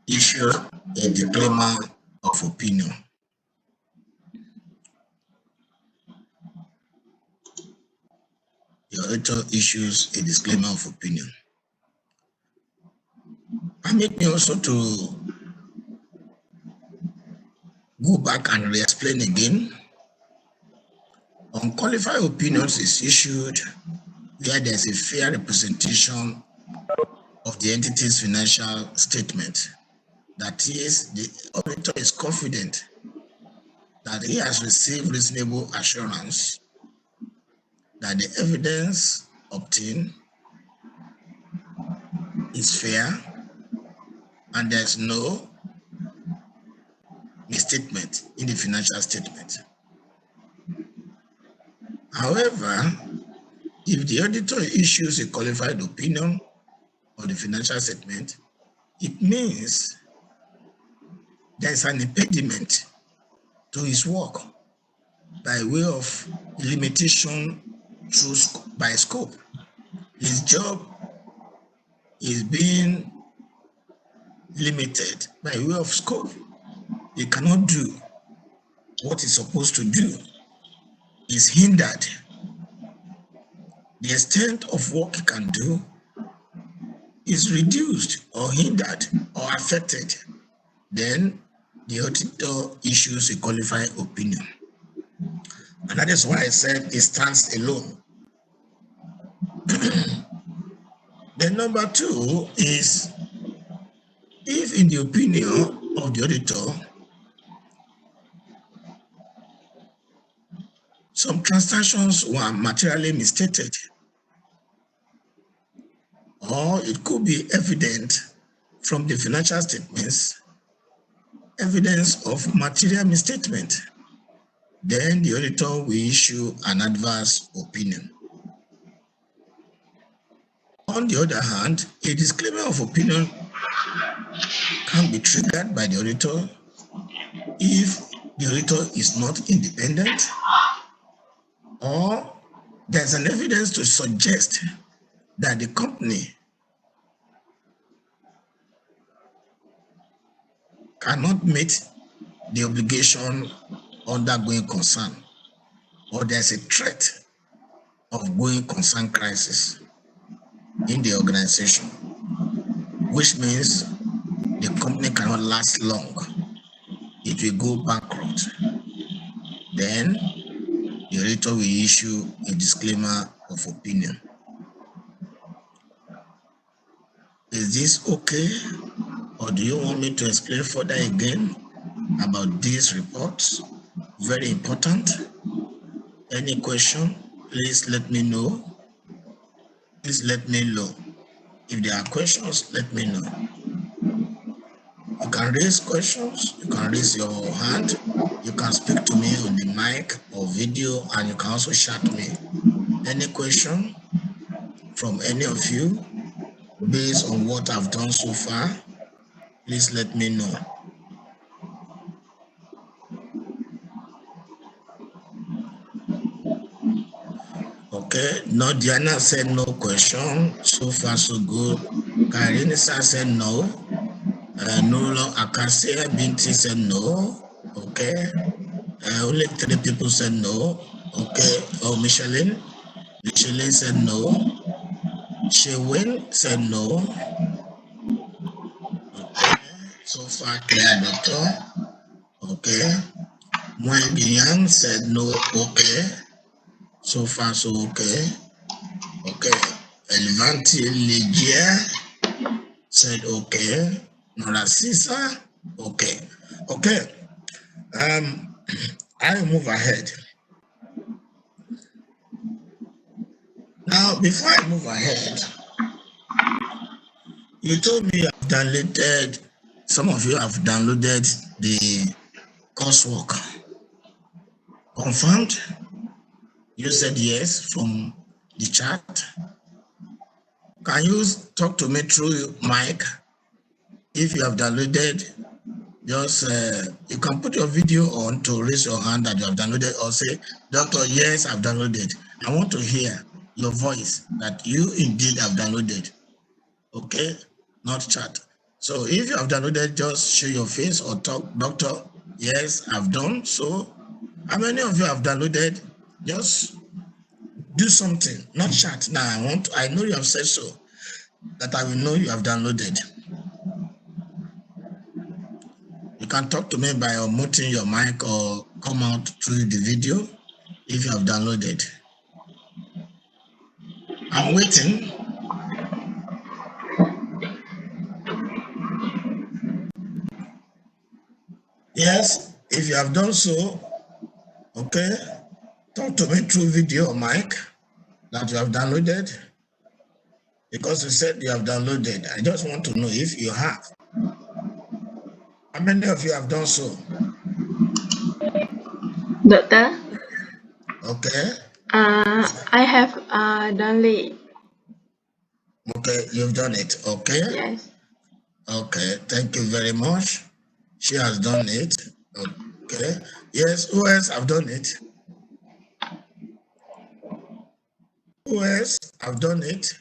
issue a disclaimer of opinion. The auditor issues a disclaimer of opinion. Permit me also to go back and re-explain again. Unqualified opinions is issued where there's a fair representation of the entity's financial statement. That is, the auditor is confident that he has received reasonable assurance that the evidence obtained is fair and there's no misstatement in the financial statement. However, if the auditor issues a qualified opinion on the financial statement, it means there's an impediment to his work by way of limitation by scope. His job is being limited by way of scope. He cannot do what he's supposed to do. He's hindered. The extent of work he can do is reduced or hindered or affected. Then the auditor issues a qualified opinion. And that is why I said it stands alone. Then number two is, if in the opinion of the auditor, some transactions were materially misstated, or it could be evident from the financial statements, evidence of material misstatement, then the auditor will issue an adverse opinion. On the other hand, a disclaimer of opinion can be triggered by the auditor if the auditor is not independent, or there's an evidence to suggest that the company cannot meet the obligation under going concern, or there's a threat of going concern crisis in the organization, which means the company cannot last long. It will go bankrupt. Then the auditor will issue a disclaimer of opinion. Is this okay? Or do you want me to explain further again about these reports? Very important. Any question, please let me know. Please let me know. If there are questions, let me know. You can raise questions, you can raise your hand, you can speak to me on the mic or video, and you can also chat me. Any question from any of you based on what I've done so far, please let me know. Okay, Nodiana said no question. So far, so good. Karinisa said no. Nulo Akasia Binti said no. Okay. Only 3 people said no. Okay. Oh, Micheline said no. Shewin said no. Okay. So far, clear, doctor. Okay. Mwengian said no. Okay. So far, so okay. Okay. Elevanti Ligia said okay. Norasisa, okay. Okay. I'll move ahead. Now, before I move ahead, you told me you have downloaded, some of you have downloaded the coursework. Confirmed? You said yes from the chat. Can you talk to me through mic? If you have downloaded, just you can put your video on to raise your hand that you have downloaded, or say, Doctor, yes, I've downloaded. I want to hear your voice that you indeed have downloaded. Okay, not chat. So if you have downloaded, just show your face or talk, doctor. Yes, I've done. So how many of you have downloaded? Just do something, not chat. Now I know you have said so, that I will know you have downloaded. You can talk to me by unmuting your mic or come out through the video if you have downloaded. I'm waiting. Yes, if you have done so, okay, talk to me through video or mic that you have downloaded, because you said you have downloaded. I just want to know if you have. How many of you have done so? Doctor, Okay, I have downloaded. okay, you've done it. Okay, Yes. okay, thank you very much. She has done it. Okay, yes, who else have done it? Who else have done it?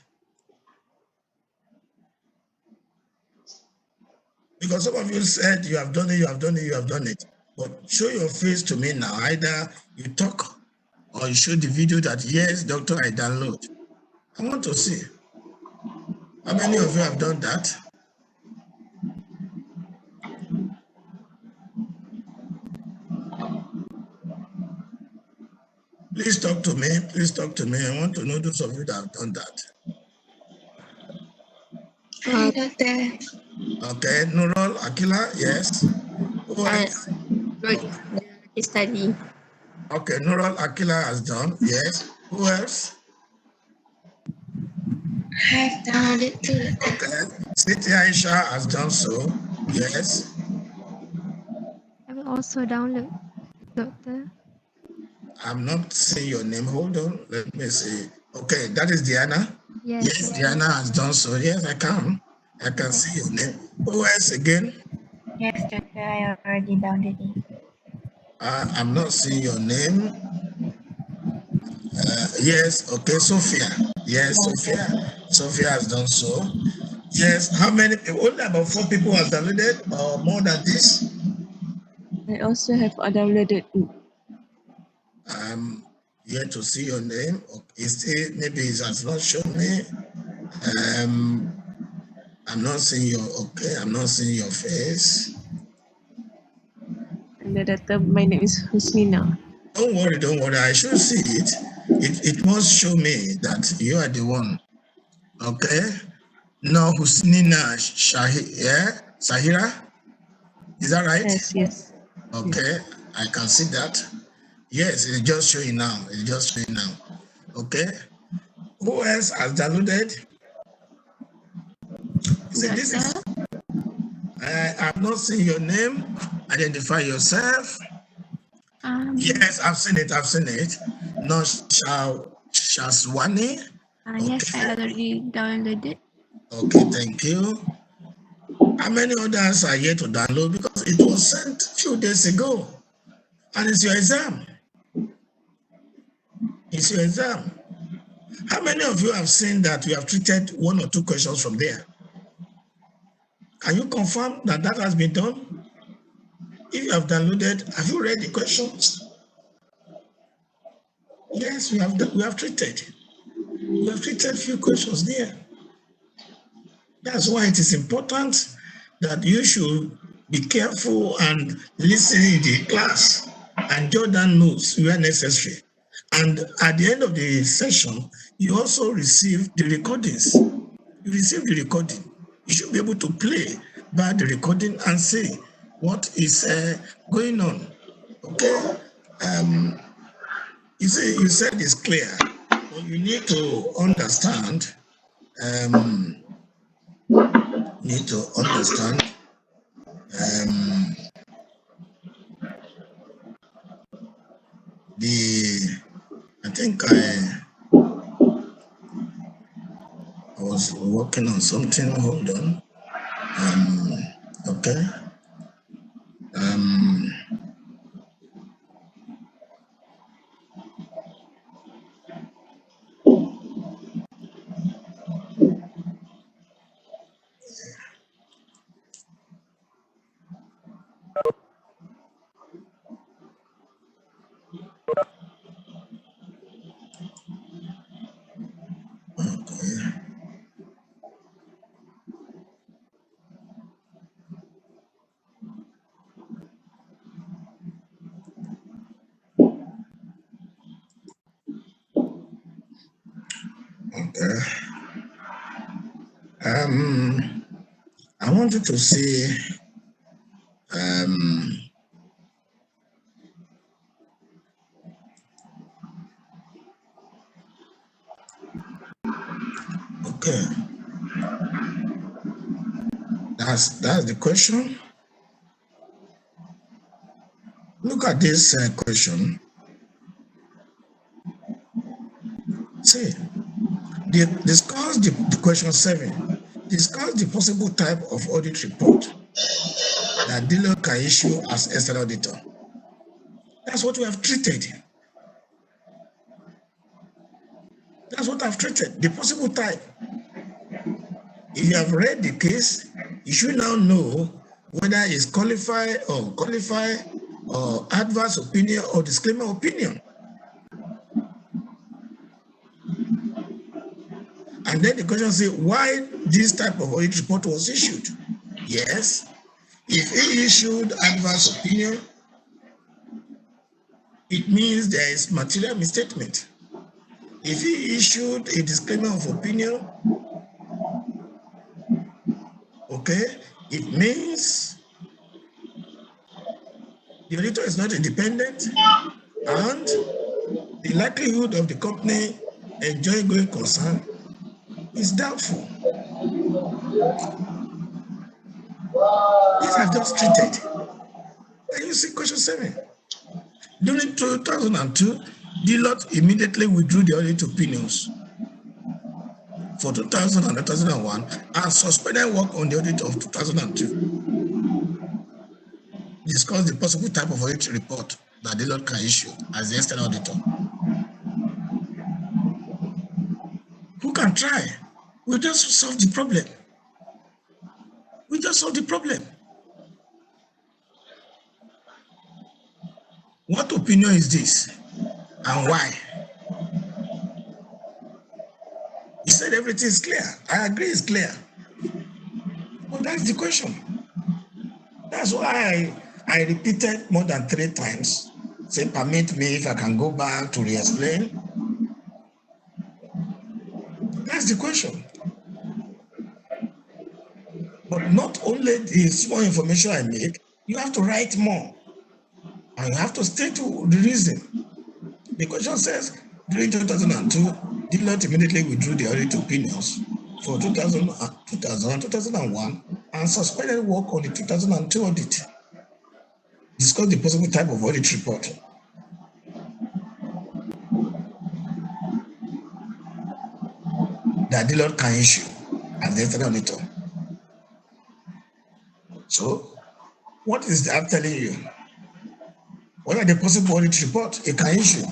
Because some of you said you have done it, you have done it, you have done it. But show your face to me now. Either you talk or you show the video that, yes, doctor, I download. I want to see. How many of you have done that? Please talk to me. Please talk to me. I want to know those of you that have done that. Hi, Doctor. Okay, Nurul, Akila, yes. Who else? Good study. Okay, Nurul, Akila has done, yes. Who else? Have downloaded too. Okay, Siti Aisha has done so, yes. I will also download, Doctor. I'm not seeing your name. Hold on, let me see. Okay, that is Diana. Yes, Yes, Doctor. Diana has done so. Yes, I can. I can see your name. Who else again? Yes, Doctor. I already downloaded it. I'm not seeing your name. Yes, okay, Sophia. Yes, Sophia. Sophia has done so. Yes, how many people? Only about 4 people have downloaded or more than this? I also have downloaded it. I'm yet to see your name. Okay, still, maybe it has not shown me. I'm not seeing your, okay, I'm not seeing your face. And the doctor, my name is Husnina. Don't worry, don't worry. I should see it. It must show me that you are the one. Okay. Now Husnina Sahira. Is that right? Yes, yes. Okay. I can see that. Yes, it's just showing now. It's just showing now. Okay. Who else has downloaded? You see, this is, Doctor? I have not seen your name. Identify yourself. Yes, I've seen it. I've seen it. No, Shaswani. Yes, I Okay. already downloaded. Okay, thank you. How many others are yet to download? Because it was sent a few days ago. And it's your exam. It's your exam. How many of you have seen that we have treated 1 or 2 questions from there? Can you confirm that that has been done? If you have downloaded, have you read the questions? Yes, we have treated. We have treated few questions there. That's why it is important that you should be careful and listen in the class and jot down notes where necessary. And at the end of the session, you also receive the recordings. You receive the recording. You should be able to play back the recording and see what is going on. Okay? You see, you said it's clear, but you need to understand. Need to understand. I think I was working on something. Hold on. Okay. Okay. I want you to see okay. That's the question. Look at this question. See, discuss the question 7. Discuss the possible type of audit report that dealer can issue as external auditor. That's what we have treated. That's what I've treated. The possible type. If you have read the case, you should now know whether it's qualified or adverse opinion or disclaimer opinion. And then the question says why this type of audit report was issued. Yes, if he issued adverse opinion, it means there is material misstatement. If he issued a disclaimer of opinion, okay, it means the auditor is not independent and the likelihood of the company enjoying going concern is doubtful. These are just treated. Can you see question 7? During 2002, Deloitte immediately withdrew the audit opinions for 2000 and 2001 and suspended work on the audit of 2002. Discuss the possible type of audit report that Deloitte can issue as the external auditor. Who can try? We just solve the problem. We just solve the problem. What opinion is this and why? He said everything is clear. I agree it's clear. But that's the question. That's why I repeated more than 3 times. Say, permit me if I can go back to re-explain. That's the question. But not only the small information I make, you have to write more. And you have to state the reason. The question says, during 2002, Deloitte immediately withdrew the audit opinions for 2000, 2001 and suspended work on the 2002 audit. Discuss the possible type of audit report that Deloitte can issue as the external auditor. So, what is that telling you? What are the possible audit report it can issue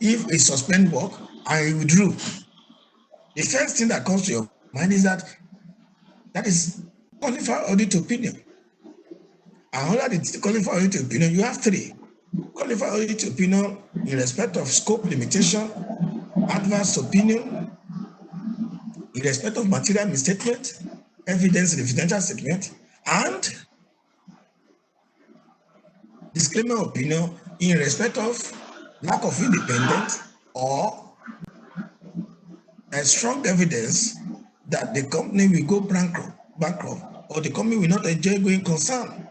if it suspend work and it withdrew? The first thing that comes to your mind is that is qualified audit opinion. And under the qualified audit opinion, you have 3. Qualified audit opinion in respect of scope limitation, adverse opinion in respect of material misstatement, evidence in the financial statement, and disclaimer opinion in respect of lack of independence or a strong evidence that the company will go bankrupt or the company will not enjoy going concern.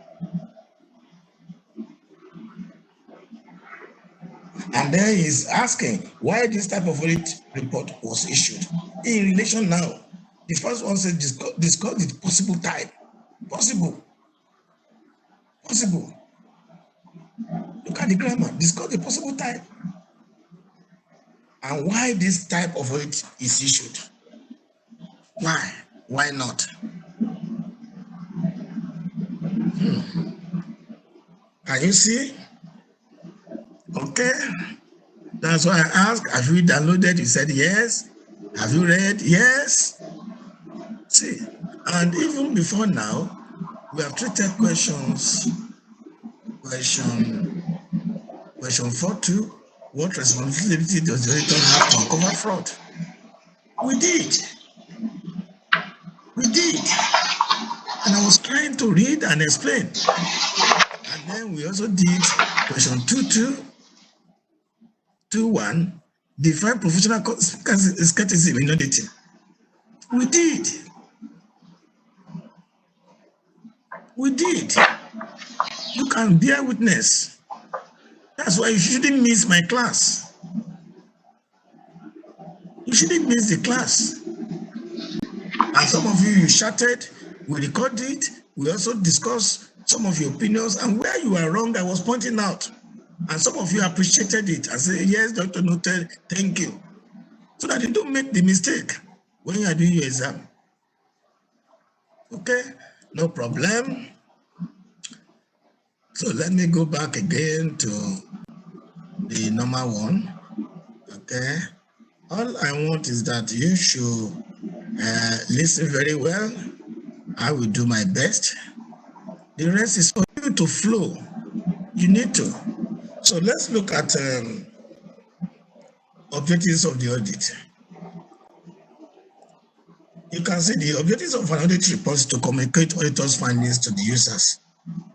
And then he's asking why this type of audit report was issued. In relation now, the first one says discuss the possible type. Possible. Look at the grammar. Discuss the possible type. And why this type of audit is issued. Why? Why not? Can you see? Okay. That's why I asked, have you downloaded? You said yes. Have you read? Yes. See, and even before now, we have treated questions. Question 4.2. What responsibility does the auditor have to uncover fraud? We did. And I was trying to read and explain. And then we also did question 2.2, 2.1, define professional skepticism in auditing. We did. We did. You can bear witness. That's why you shouldn't miss my class. You shouldn't miss the class. And some of you shouted, we recorded it, we also discussed some of your opinions, and where you are wrong, I was pointing out. And some of you appreciated it and said, yes, Dr. Noted, thank you. So that you don't make the mistake when you are doing your exam. Okay, no problem. So let me go back again to the normal one. Okay, all I want is that you should listen very well. I will do my best. The rest is for you to flow. You need to. So let's look at objectives of the audit. You can see the objectives of an audit report is to communicate auditors' findings to the users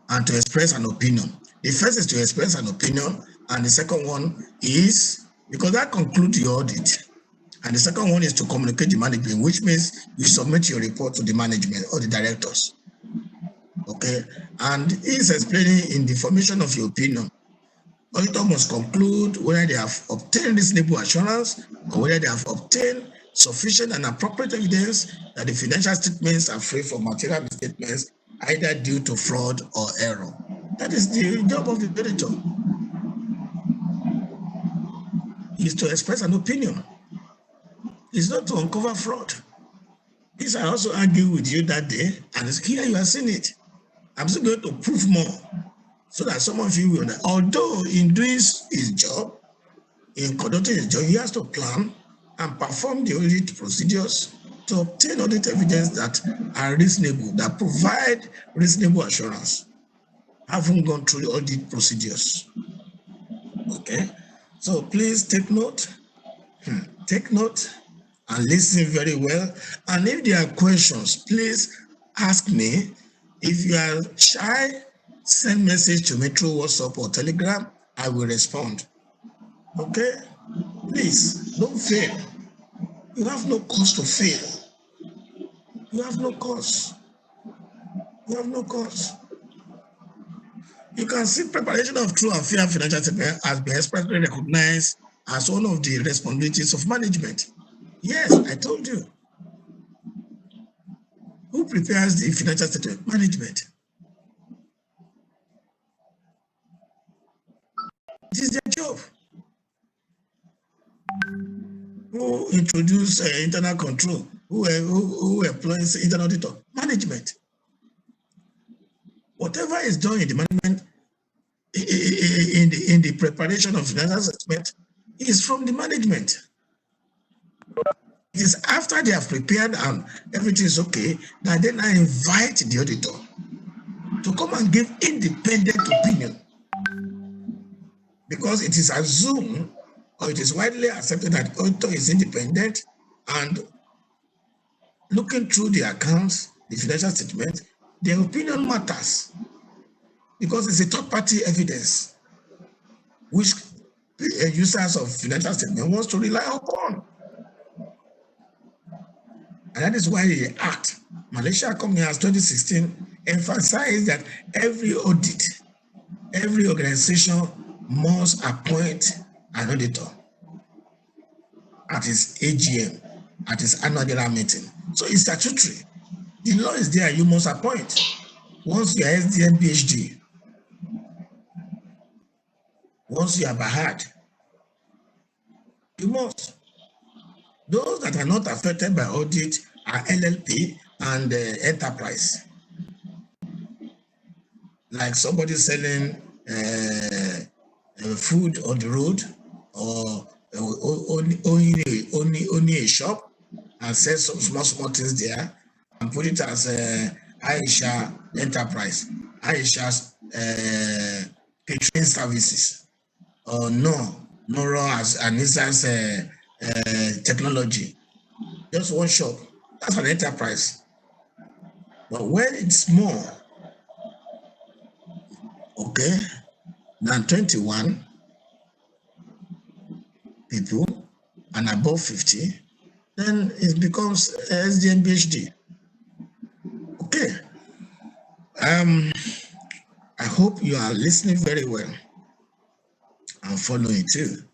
and to express an opinion. The first is to express an opinion, and the second one is, because that concludes your audit, and the second one is to communicate the management, which means you submit your report to the management or the directors. Okay, and he's explaining in the formation of your opinion. Auditor must conclude whether they have obtained reasonable assurance or whether they have obtained sufficient and appropriate evidence that the financial statements are free from material misstatements, either due to fraud or error. That is the job of the auditor, is to express an opinion. It's not to uncover fraud. This I also argued with you that day, and it's clear you have seen it. I'm still going to prove more so that some of you will know. Although in doing his job, in conducting his job, he has to plan and perform the audit procedures to obtain audit evidence that are reasonable, that provide reasonable assurance, having gone through the audit procedures. Okay, so please take note, and listen very well. And if there are questions, please ask me. If you are shy, send message to me through WhatsApp or Telegram. I will respond. Okay? Please, don't fail. You have no cause to fail. You have no cause. You have no cause. You can see preparation of true and fair financial statement has been expressly recognized as one of the responsibilities of management. Yes, I told you. Who prepares the financial statement? Management. It is their job. Who introduce internal control? Who employs internal auditor? Management. Whatever is done in the management, in the preparation of financial statement, is from the management. It is after they have prepared and everything is okay that then I invite the auditor to come and give independent opinion, because it is assumed or it is widely accepted that the auditor is independent and looking through the accounts, the financial statement, their opinion matters because it's a third-party evidence which users of financial statement wants to rely upon. And that is why the Act, Malaysia Company Act 2016, emphasized that every audit, every organization must appoint an auditor at its AGM, at its annual general meeting. So it's statutory. The law is there, you must appoint. Once you are SDM PhD, once you are Bahad, you must. Those that are not affected by audit are LLP and enterprise. Like somebody selling food on the road, or only a shop and sell some small things there and put it as Aisha Enterprise, Aisha's catering services, or Noro as Anisa's technology. Just one shop. That's an enterprise. But when it's more, okay, than 21 people, above 50, then it becomes SD and PhD. Okay. I hope you are listening very well and following too.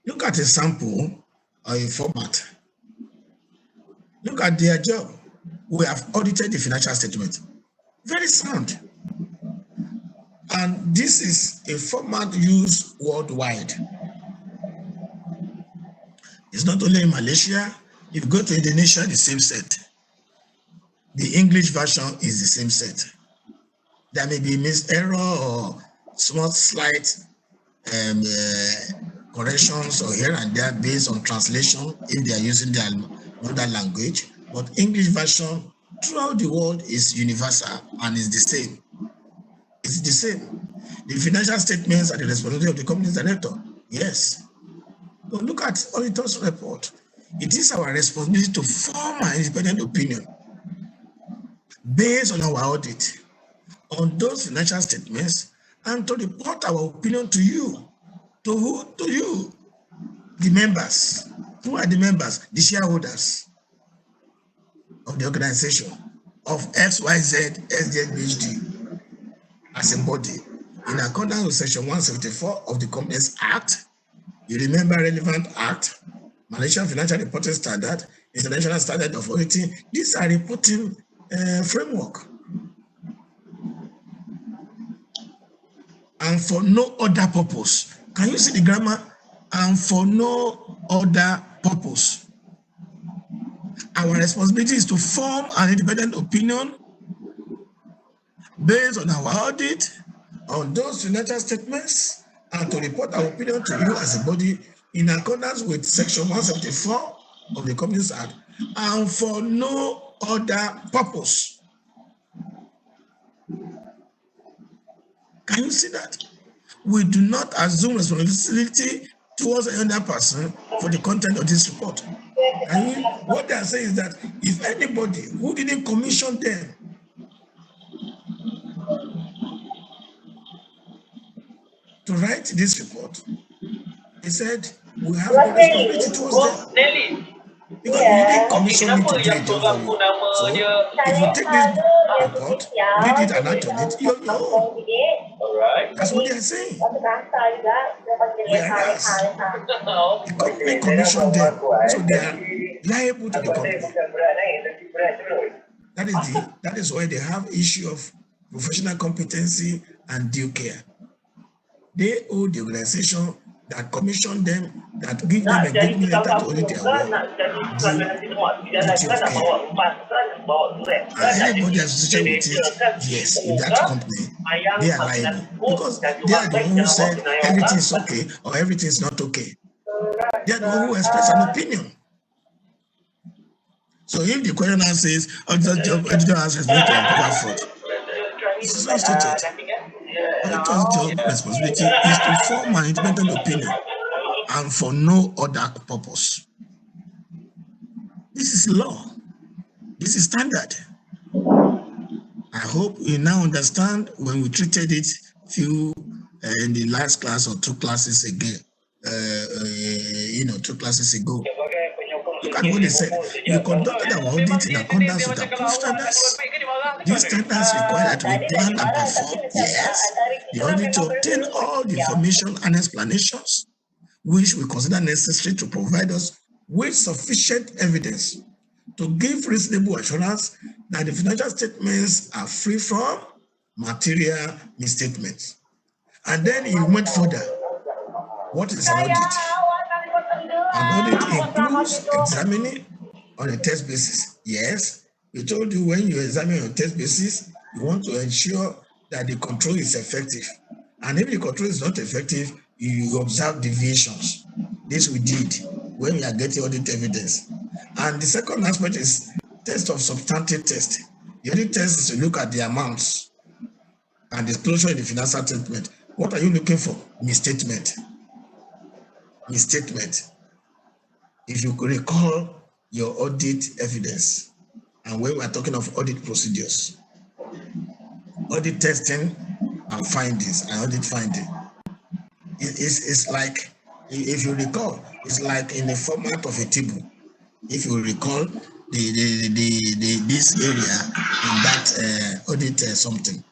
Look at a sample or a format. Look at their job. We have audited the financial statement. Very sound. And this is a format used worldwide. It's not only in Malaysia. If you go to Indonesia, the same set. The English version is the same set. There may be error or small slight corrections or here and there based on translation if they are using their mother language. But English version throughout the world is universal and is the same. It's the same. The financial statements are the responsibility of the company's director. Yes. But look at auditor's report. It is our responsibility to form an independent opinion based on our audit on those financial statements and to report our opinion to you. To who? To you, the members. Who are the members? The shareholders of the organization of XYZ SDNBHD as a body. In accordance with Section 174 of the Companies Act, you remember relevant act, Malaysian Financial Reporting Standard, International Standard of Auditing. These are reporting framework. And for no other purpose. Can you see the grammar? And for no other purpose. Our responsibility is to form an independent opinion based on our audit on those financial statements and to report our opinion to you as a body in accordance with Section 174 of the Companies Act and for no other purpose. Can you see that? We do not assume responsibility towards another person for the content of this report. And what they are saying is that if anybody who didn't commission them to write this report, he said, we have no responsibility towards them. Because you didn't commission me to do a job for you. So if you take this report, read it and act on it, you're your own. That's what they are saying. Whereas the company commissioned them, so they are liable to the company. That is why they have issue of professional competency and due care. They owe the organization that commissioned them, that give them a engagement letter to audit their work, duty of care. And anybody associated with it, yes, in that company, they are liable because they are the one who said everything is okay or everything is not okay. They are the one who expressed an opinion. So if the question now says, auditor has responsibility to uncover fraud, this is not stated. Auditor's job responsibility is to form an independent opinion and for no other purpose. This is law. This is standard. I hope you now understand when we treated it in the last class or 2 classes ago. 2 classes ago. Look at what they said. We conducted our audit in accordance with approved standards. These standards require that we plan and perform. Yes. The audit to obtain all the information and explanations which we consider necessary to provide us with sufficient evidence to give reasonable assurance that the financial statements are free from material misstatements. And then he went further. What is an audit? An audit includes examining on a test basis. Yes, we told you when you examine on a test basis, you want to ensure that the control is effective. And if the control is not effective, you observe deviations. This we did when we are getting audit evidence. And the second aspect is test of substantive test. The audit test is to look at the amounts and disclosure in the financial statement. What are you looking for? Misstatement. Misstatement. If you could recall your audit evidence, and when we are talking of audit procedures, audit testing and findings and audit finding, it's like If you recall, it's like in the format of a table. If you recall this area in that audit something.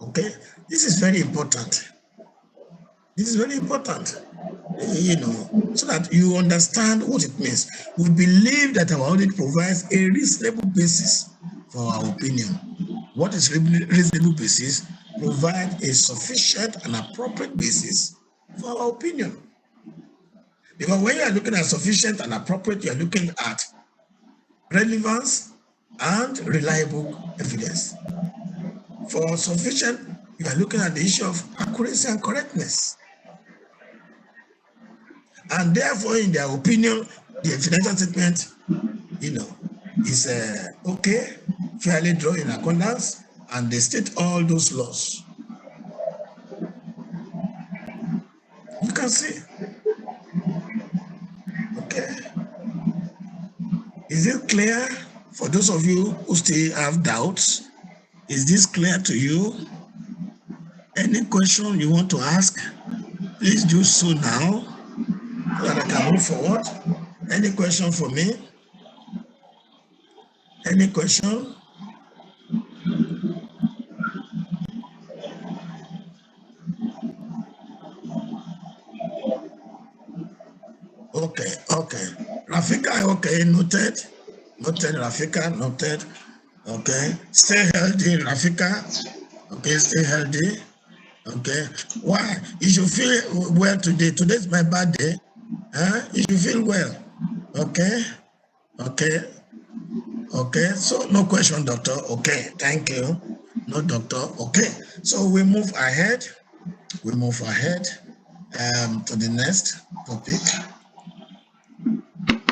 Okay, this is very important. This is very important, so that you understand what it means. We believe that our audit provides a reasonable basis for our opinion. What is reasonable basis? Provide a sufficient and appropriate basis for our opinion. Because when you are looking at sufficient and appropriate, you are looking at relevance and reliable evidence. For sufficient, you are looking at the issue of accuracy and correctness. And therefore, in their opinion, the financial statement, is okay, fairly drawn in accordance, and they state all those laws. You can see. Okay. Is it clear for those of you who still have doubts? Is this clear to you? Any question you want to ask, please do so now so that I can move forward. Any question for me? Any question? Okay. Rafika, okay, noted. Noted, Rafika, noted. Okay. Stay healthy, Rafika. Okay, stay healthy. Okay. Why? You should feel well today. Today's my birthday. You should feel well. Okay. So no question, doctor. Okay, thank you. No, doctor. Okay. So we move ahead. To the next topic.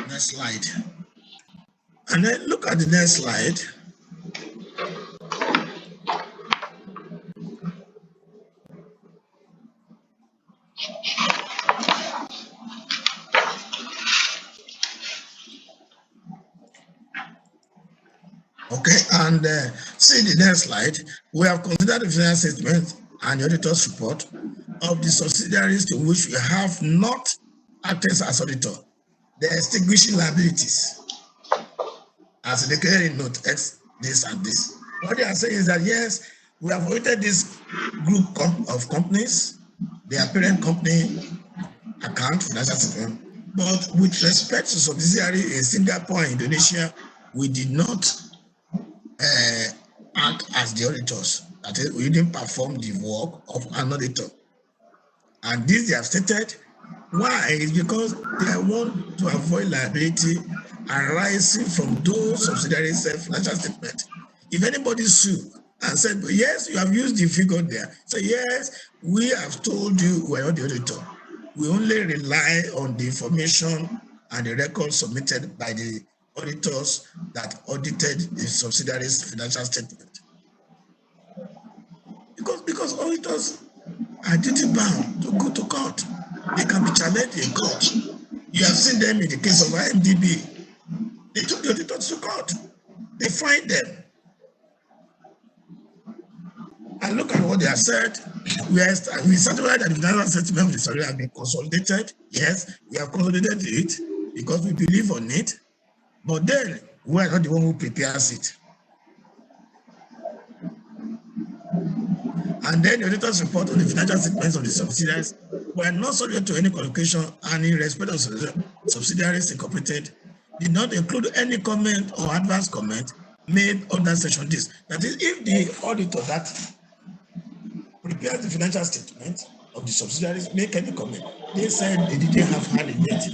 Next slide. And then look at the next slide. Okay, and see the next slide. We have considered the financial statement and the auditor's report of the subsidiaries to which we have not acted as auditor. The extinguishing liabilities, as declared in note X, this and this. What they are saying is that yes, we have audited this group of companies, their parent company account, financial statement, but with respect to subsidiary in Singapore and Indonesia, we did not act as the auditors. That is, we didn't perform the work of an auditor. And this they have stated. Why? Is because they want to avoid liability arising from those subsidiaries' financial statement. If anybody sue and said, yes, you have used the figure there, so yes, we have told you we are not the auditor. We only rely on the information and the records submitted by the auditors that audited the subsidiaries' financial statement. Because auditors are duty bound to go to court. They can be challenged in court. You have seen them in the case of IMDb. They took the auditors to court. They fined them. And look at what they have said. We certified that the financial statement of the subsidiary has been consolidated. Yes, we have consolidated it because we believe on it. But then we are not the one who prepares it. And then the auditor's report on the financial statements of the subsidiaries were not subject to any qualification and in respect of subsidiaries incorporated did not include any comment or adverse comment made under section this. That is, if the auditor that prepares the financial statement of the subsidiaries make any comment, they said they didn't have hand in it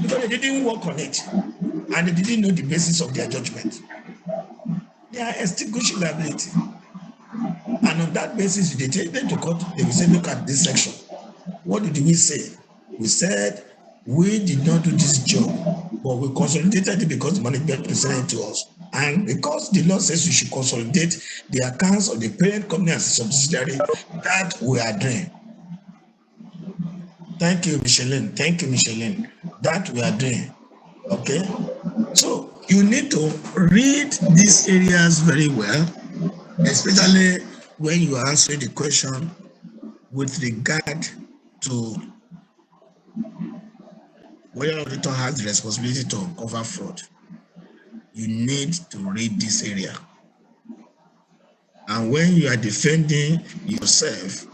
because they didn't work on it and they didn't know the basis of their judgment. They are extinguishing liability. And on that basis, if they take them to court, they will say, look at this section. What did we say? We said we did not do this job, but we consolidated it because the management presented it to us. And because the law says we should consolidate the accounts of the parent company as a subsidiary, that we are doing. Thank you, Micheline. That we are doing. Okay? So you need to read these areas very well, especially when you are answering the question with regard to where an auditor has the responsibility to uncover fraud, you need to read this area. And when you are defending yourself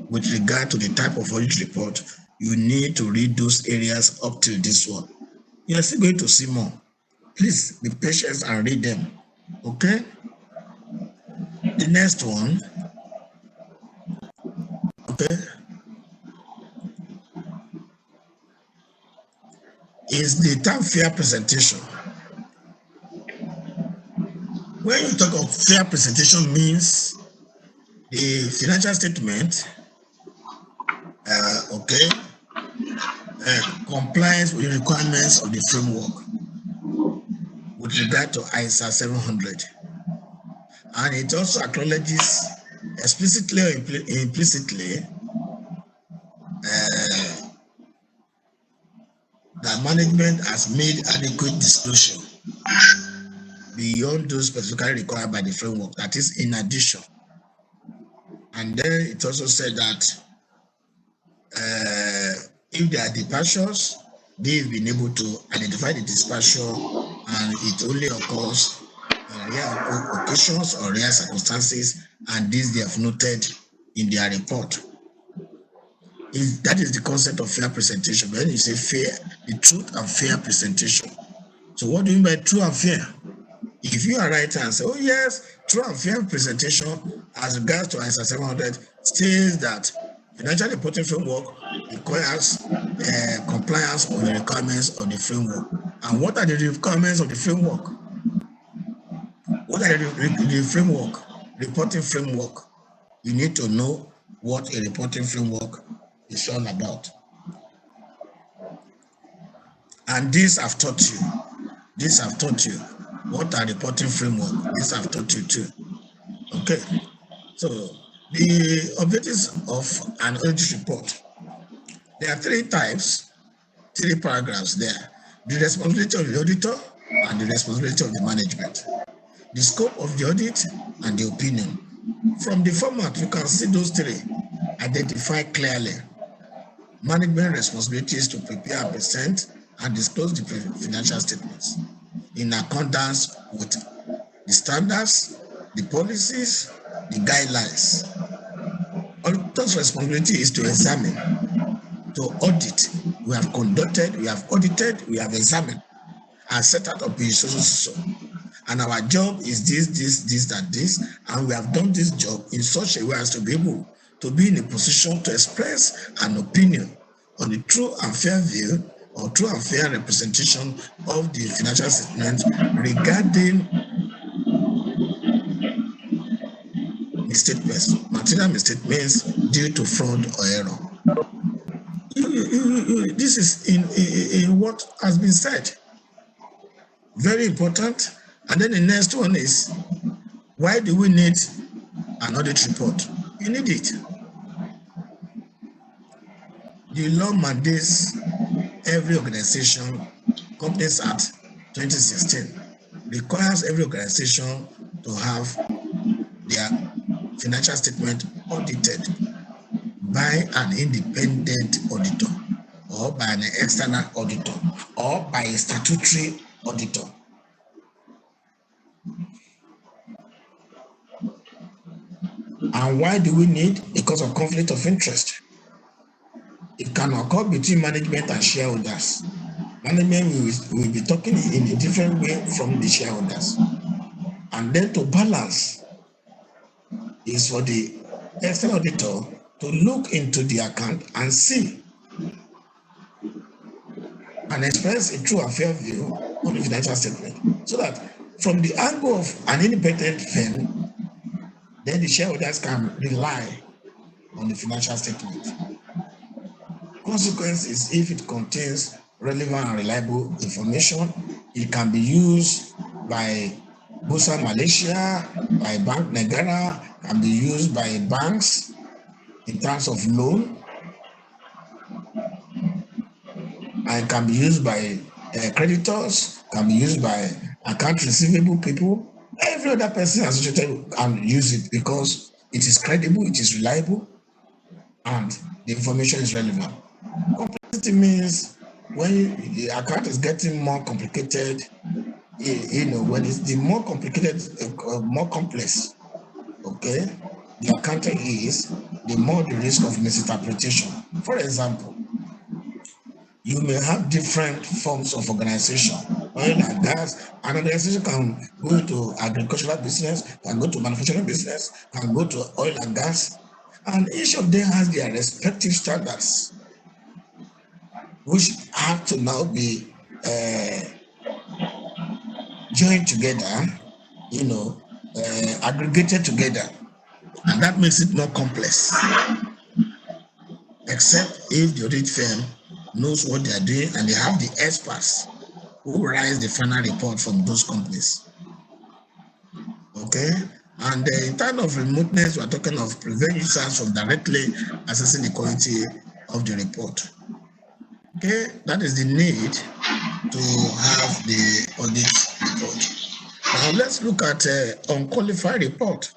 with regard to the type of audit report, you need to read those areas up till this one. You are still going to see more. Please be patient and read them. Okay? The next one, okay, is the term fair presentation. When you talk of fair presentation, means the financial statement, complies with the requirements of the framework with regard to ISA 700. And it also acknowledges explicitly or implicitly that management has made adequate disclosure beyond those specifically required by the framework, that is in addition. And then it also said that if there are departures, they've been able to identify the departure, and it only occurs in rare occasions or rare circumstances, and this they have noted in their report. That is the concept of fair presentation. When you say fair, the truth and fair presentation. So what do you mean by true and fair? If you are right and say, oh yes, true and fair presentation as regards to ISA 700 states that financial reporting framework requires compliance with the requirements of the framework. And what are the requirements of the framework? What are the framework, reporting framework? You need to know what a reporting framework is all about. And this I've taught you. This I've taught you. What are reporting framework? This I've taught you too. Okay. So the objectives of an audit report. There are three types, three paragraphs there. The responsibility of the auditor and the responsibility of the management. The scope of the audit and the opinion. From the format, you can see those three. Identify clearly. Management responsibility is to prepare and present and disclose the financial statements in accordance with the standards, the policies, the guidelines. Auditor's responsibility is to examine, to audit. We have conducted, we have audited, we have examined, and set out of so. And our job is this, and we have done this job in such a way as to be able to be in a position to express an opinion on the true and fair view or true and fair representation of the financial statement regarding misstatements, material misstatements due to fraud or error. This is in what has been said. Very important. And then the next one is, why do we need an audit report? You need it. The law mandates every organization, Companies Act 2016, requires every organization to have their financial statement audited by an independent auditor or by an external auditor or by a statutory auditor. And why do we need? Because of conflict of interest. It can occur between management and shareholders. Management will be talking in a different way from the shareholders. And then to balance is for the external auditor to look into the account and see and express a true and fair view on the financial statement. So that from the angle of an independent firm, then the shareholders can rely on the financial statement. Consequence is, if it contains relevant and reliable information, it can be used by Bursa Malaysia, by Bank Negara, can be used by banks in terms of loan, and can be used by creditors, can be used by account receivable people. Every other person associated can use it because it is credible, it is reliable, and the information is relevant. Complexity means when the account is getting more complicated, when it's the more complicated, more complex, okay, the accounting is, the more the risk of misinterpretation. For example, you may have different forms of organization. Oil and gas, an organization can go into agricultural business, can go to manufacturing business, can go to oil and gas, and each of them has their respective standards, which have to now be joined together, aggregated together, and that makes it more complex. Except if the audit firm knows what they are doing and they have the experts who write the final report from those companies. Okay, and in terms of remoteness, we are talking of prevent users from directly assessing the quality of the report. Okay, that is the need to have the audit report. Now let's look at unqualified report.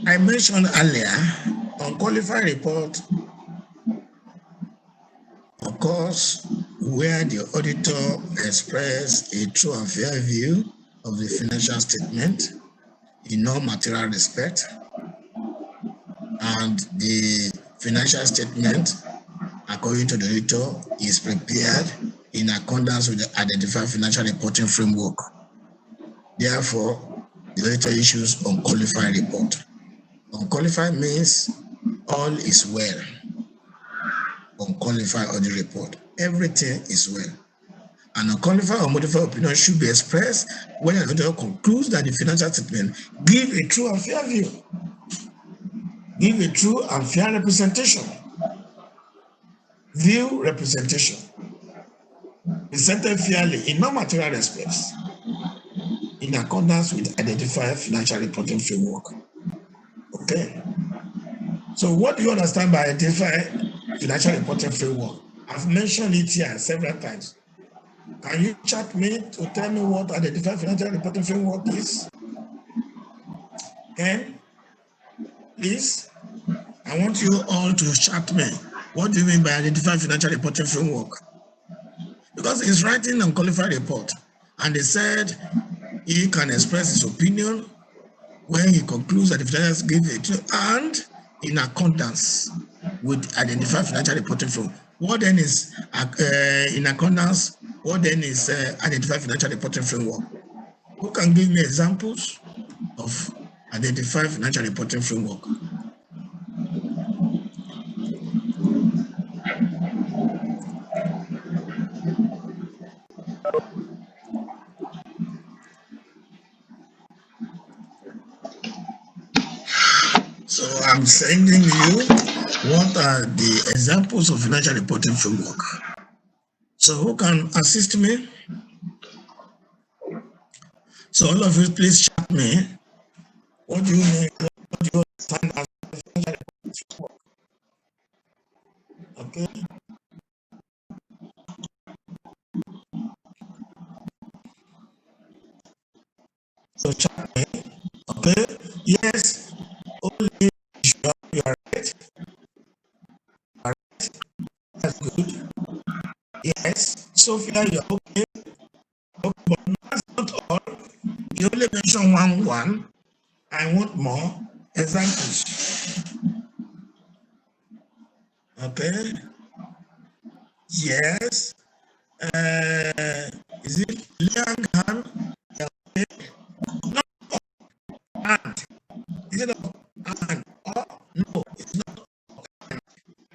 I mentioned earlier, unqualified report occurs where the auditor express a true and fair view of the financial statement in all material respect, and the financial statement, according to the auditor, is prepared in accordance with the identified financial reporting framework. Therefore, the auditor issues unqualified report. Unqualified means all is well. Unqualified audit report, everything is well. An unqualified or modified opinion should be expressed when an auditor concludes that the financial statement give a true and fair view, give a true and fair representation, view representation, presented fairly in all material respects, in accordance with identified financial reporting framework. Okay. So what do you understand by identified financial reporting framework? I've mentioned it here several times. Can you chat me to tell me what identified financial reporting framework is? Ken, please. I want you all to chat me. What do you mean by identified financial reporting framework? Because he's writing unqualified report, and they said he can express his opinion when he concludes that the financials give it, and in accordance with identified financial reporting framework. What then is in accordance? What then is identified financial reporting framework? Who can give me examples of identified financial reporting framework? So I'm sending you what are the examples of financial reporting framework. So who can assist me? So all of you, please chat me. What do you mean? What do you understand as financial reporting framework? Okay. So chat me. Okay. Yes. Only you are right. That's good. Yes. Sophia, you're okay. Okay, but that's not all. You only mention one. I want more examples. Okay. Yes. Is it Liang Han? Okay. Not and. Is it and? Oh, no, it's not.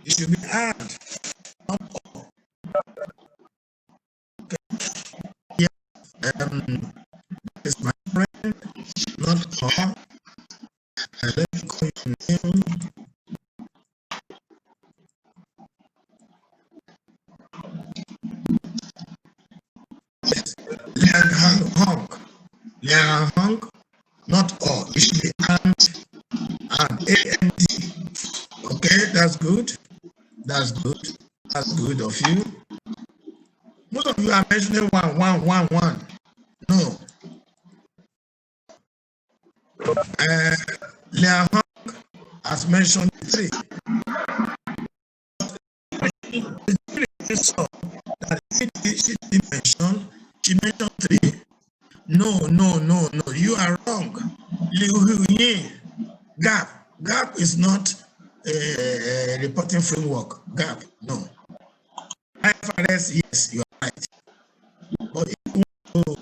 It should be and. Not or. Okay. Yeah. It's my friend. Not or. Let me call your name. Yes. Liang Han Hong. Liang Hong. Not or. It should be and. And. Okay, that's good. That's good. That's good of you. Most of you are mentioning one. No. Liang Hong has mentioned 3. saw that she didn't mention, she mentioned 3. No, you are wrong. Liu Yin, gap. Gap is not a reporting framework. Gap, no. IFRS, yes, you are right. But if you want to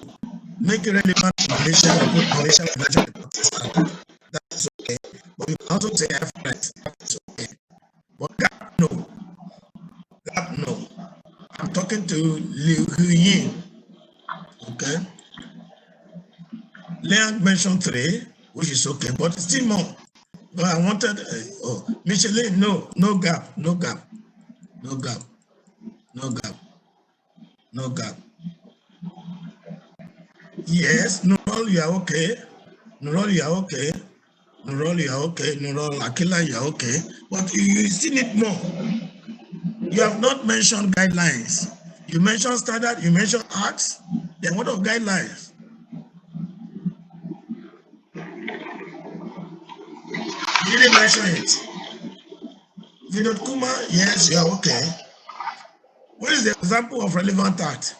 make it relevant to Malaysia, you put Malaysia Financial Reporting Standard. That's okay. But you can also say IFRS, that's okay. But gap, no. Gap, no. I'm talking to Liu Yin. Okay. Leon mentioned 3, which is okay, but still more. But I wanted, Michelin, no gap, no gap, no gap, no gap, no gap. Yes, Nurul, you are okay. Nurul, you are okay. Nurul, you are okay. Nurul, Akila, you are okay. But you still need more. You have not mentioned guidelines. You mentioned standard, you mentioned acts. Then what of guidelines? You didn't mention it. Vinod Kumar, yes, you are okay. What is the example of relevant act?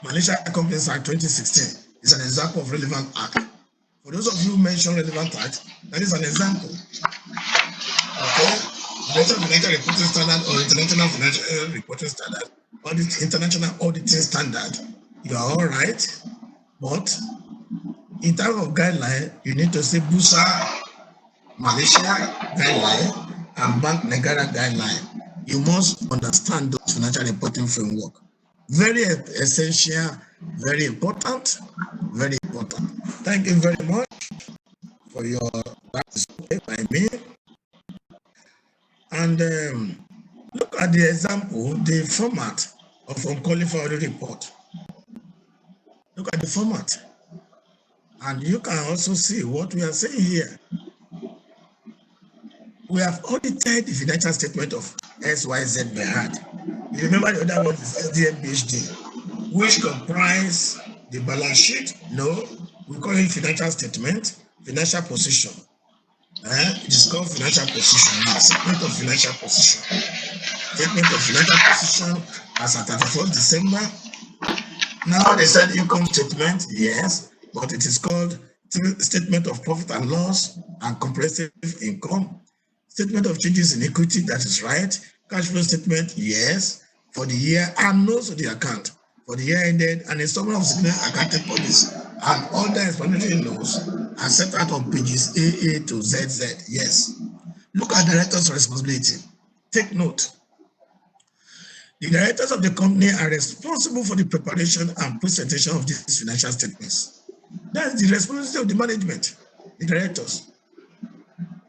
Malaysia Companies Act 2016 is an example of relevant act. For those of you who mention relevant act, that is an example. Okay? International Financial Reporting Standard or International Financial Reporting Standard or the International Auditing Standard, you are all right. But in terms of guideline, you need to say Bkaa, Malaysia guideline, and Bank Negara guideline. You must understand those financial reporting framework. Very essential, very important, very important. Thank you very much for your, that is okay by me. And look at the example, the format of unqualified report. Look at the format. And you can also see what we are saying here. We have audited the financial statement of SYZ Berhad. You remember the other one is SDM which comprise the balance sheet? No, we call it financial statement, financial position. It is called financial position now, statement of financial position. Statement of financial position as at 31st December. Now they said income statement, yes, but it is called statement of profit and loss and comprehensive income. Statement of changes in equity, that is right. Cash flow statement, yes, for the year and notes of the account for the year ended, and a summary of significant accounting policy and other explanatory notes are set out on pages AA to ZZ. Yes. Look at directors' responsibility. Take note. The directors of the company are responsible for the preparation and presentation of these financial statements. That's the responsibility of the management, the directors,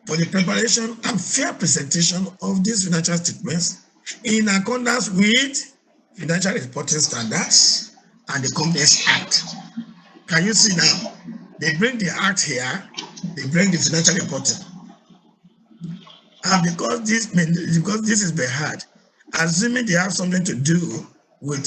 for the preparation and fair presentation of these financial statements in accordance with financial reporting standards and the Companies Act. Can you see now? They bring the act here, they bring the financial reporting. And because this is Berhad, assuming they have something to do with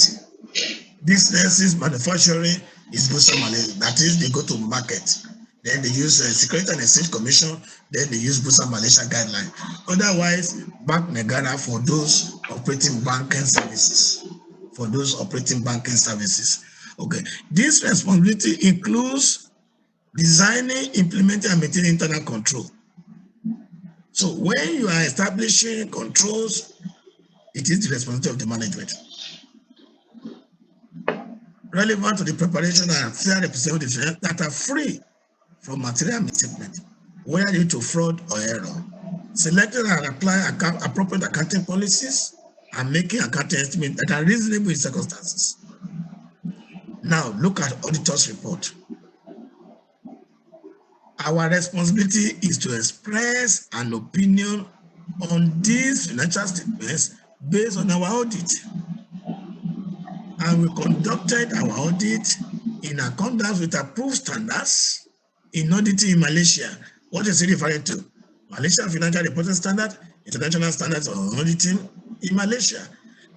businesses, manufacturing, is Bkaa Malaysia. That is, they go to market. Then they use Security and Exchange Commission. Then they use Bkaa Malaysia guideline. Otherwise, Bank Negara for those operating banking services. For those operating banking services. Okay. This responsibility includes designing, implementing, and maintaining internal control. So when you are establishing controls, it is the responsibility of the management. Relevant to the preparation and fair representation that are free from material misstatement, whether due to fraud or error. Selecting and applying appropriate accounting policies and making accounting estimates that are reasonable in circumstances. Now, look at auditor's report. Our responsibility is to express an opinion on these financial statements based on our audit. And we conducted our audit in accordance with approved standards in auditing in Malaysia. What is it referring to? Malaysia Financial Reporting Standard, International Standards on Auditing in Malaysia.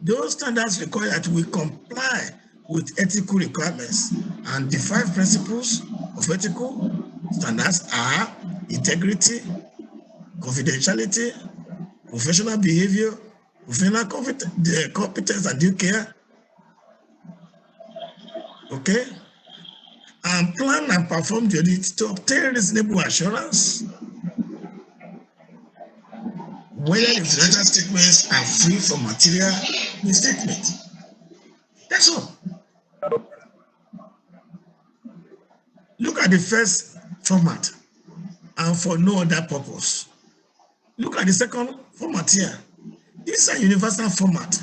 Those standards require that we comply with ethical requirements, and the 5 principles of ethical standards are integrity, confidentiality, professional behavior, Professional the competence and due care. Okay. And plan and perform the audit to obtain reasonable assurance whether the financial statements are free from material misstatement. That's all. Look at the first format, and for no other purpose. Look at the second format here. This is a universal format.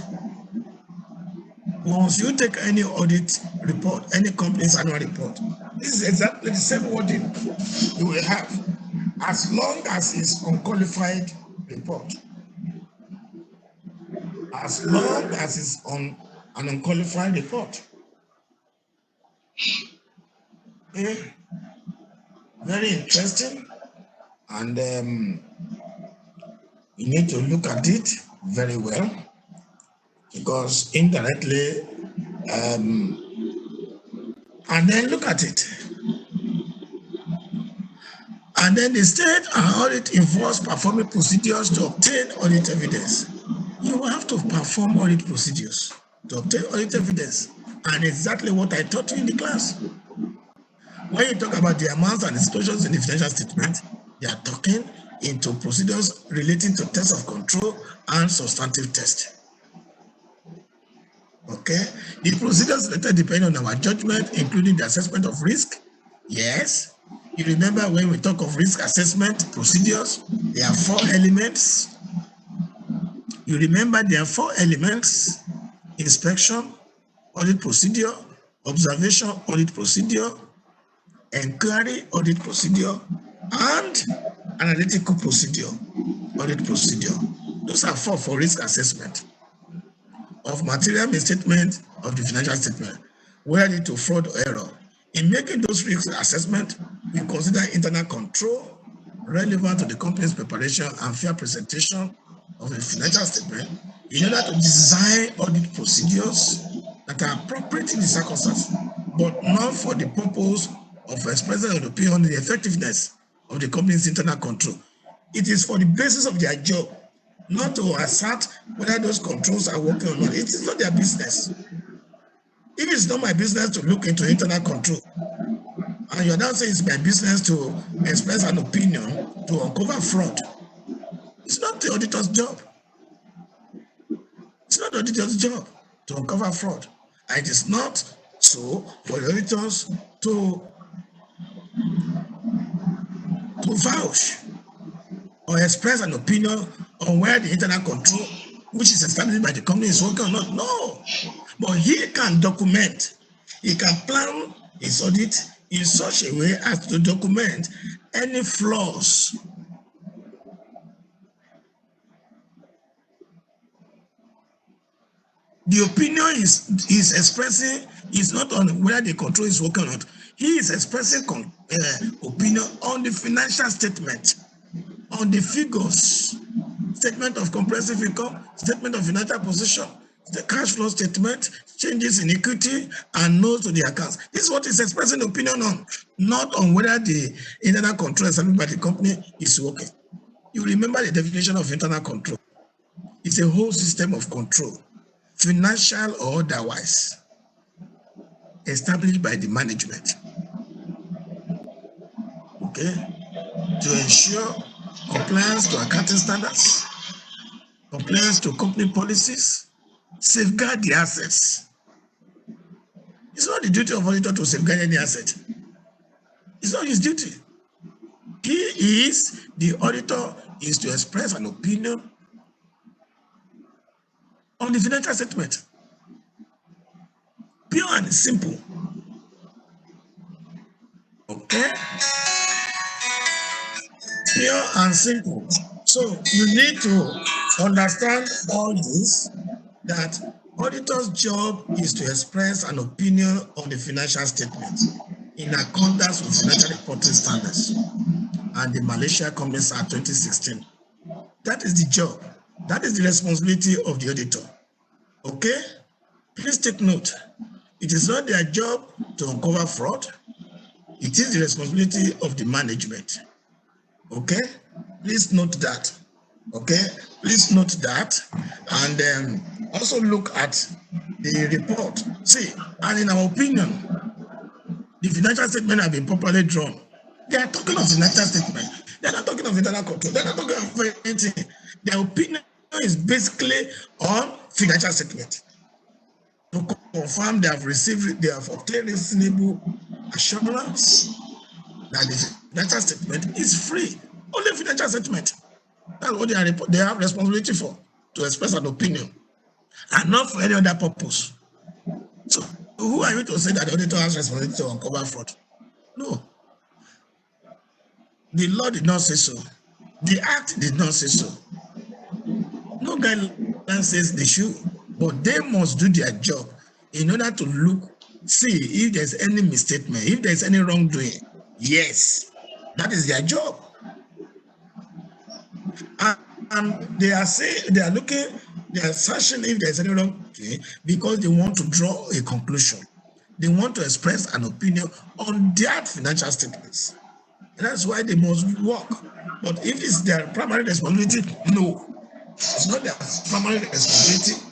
Once you take any audit report, any company's annual report, this is exactly the same wording you will have, as long as it's unqualified report. As long as it's on an unqualified report. Okay. Very interesting, and you need to look at it very well, because indirectly, and then look at it. And then the state and audit involves performing procedures to obtain audit evidence. You will have to perform audit procedures to obtain audit evidence, and exactly what I taught you in the class. When you talk about the amounts and disclosures in the financial statement, they are talking into procedures relating to test of control and substantive test. Okay, the procedures later depend on our judgment, including the assessment of risk. Yes, you remember when we talk of risk assessment procedures, there are 4 elements. You remember there are 4 elements: inspection, audit procedure, observation, audit procedure, inquiry, audit procedure, and analytical procedure, audit procedure. Those are 4 for risk assessment of material misstatement of the financial statement, where due to fraud or error. In making those risk assessment, we consider internal control relevant to the company's preparation and fair presentation of the financial statement in order to design audit procedures that are appropriate in the circumstances, but not for the purpose of expressing an opinion on the effectiveness of the company's internal control. It is for the basis of their job, not to assert whether those controls are working or not. It is not their business. If it's not my business to look into internal control, and you're now saying it's my business to express an opinion to uncover fraud, it's not the auditor's job. It's not the auditor's job to uncover fraud. And it is not so for the auditors to vouch or express an opinion on where the internal control, which is established by the company, is working or not. No. But he can document, he can plan his audit in such a way as to document any flaws. The opinion is expressing is not on whether the control is working or not. He is expressing opinion on the financial statement, on the figures, statement of comprehensive income, statement of financial position, the cash flow statement, changes in equity, and notes to the accounts. This is what is expressing opinion on, not on whether the internal control established by the company is working. You remember the definition of internal control. It's a whole system of control, financial or otherwise, established by the management. Okay? To ensure compliance to accounting standards, compliance to company policies, safeguard the assets. It's not the duty of auditor to safeguard any asset. It's not his duty. The auditor is to express an opinion on the financial statement. Pure and simple. Okay? Pure and simple. So you need to understand all this, that auditor's job is to express an opinion on the financial statement in accordance with financial reporting standards and the Malaysia Companies Act 2016. That is the job. That is the responsibility of the auditor. Okay? Please take note. It is not their job to uncover fraud. It is the responsibility of the management. Okay? Please note that. Okay, please note that, and also look at the report. See, and in our opinion, the financial statement have been properly drawn. They are talking of financial statement. They are not talking of internal control. They are not talking of anything. Their opinion is basically on financial statement. To confirm they have received, they have obtained reasonable assurance that the financial statement is free. Only financial statement. That's what they have responsibility for, to express an opinion, and not for any other purpose. So who are you to say that the auditor has responsibility to uncover fraud? No. The law did not say so. The act did not say so. No guideline says they should, but they must do their job in order to look, see if there's any misstatement, if there's any wrongdoing. Yes, that is their job. And they are saying, they are looking, they are searching if there's any wrongdoing because they want to draw a conclusion. They want to express an opinion on their financial statements. And that's why they must work. But if it's their primary responsibility, no. It's not their primary responsibility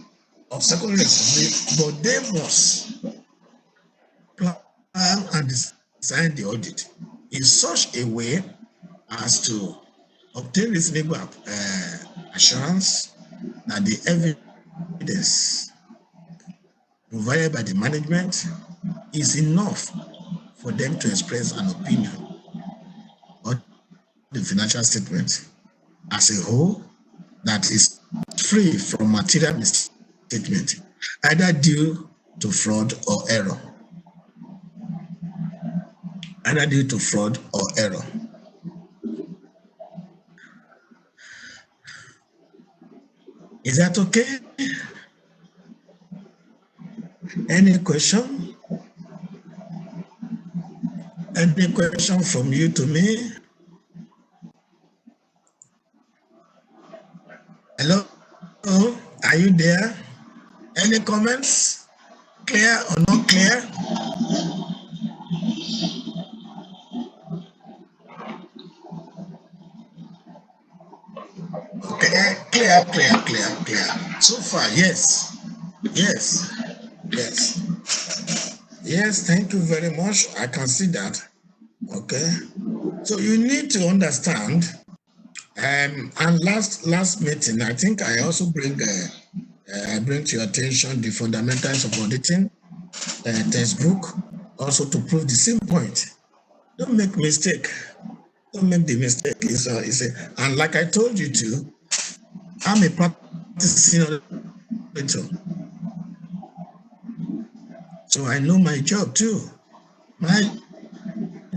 or secondary responsibility, but they must plan and design the audit in such a way as to obtain reasonable assurance that the evidence provided by the management is enough for them to express an opinion on the financial statement as a whole that is free from material misstatement, either due to fraud or error. Either due to fraud or error. Is that okay? Any question? Any question from you to me? Hello? Are you there? Any comments? Clear or not clear? Okay, clear. So far, yes. Yes, thank you very much. I can see that. Okay. So you need to understand, and last meeting, I think I also bring to your attention the fundamentals of auditing textbook, also to prove the same point. Don't make mistake. Don't make the mistake. And like I told you too, I'm a practicing auditor, so I know my job too. My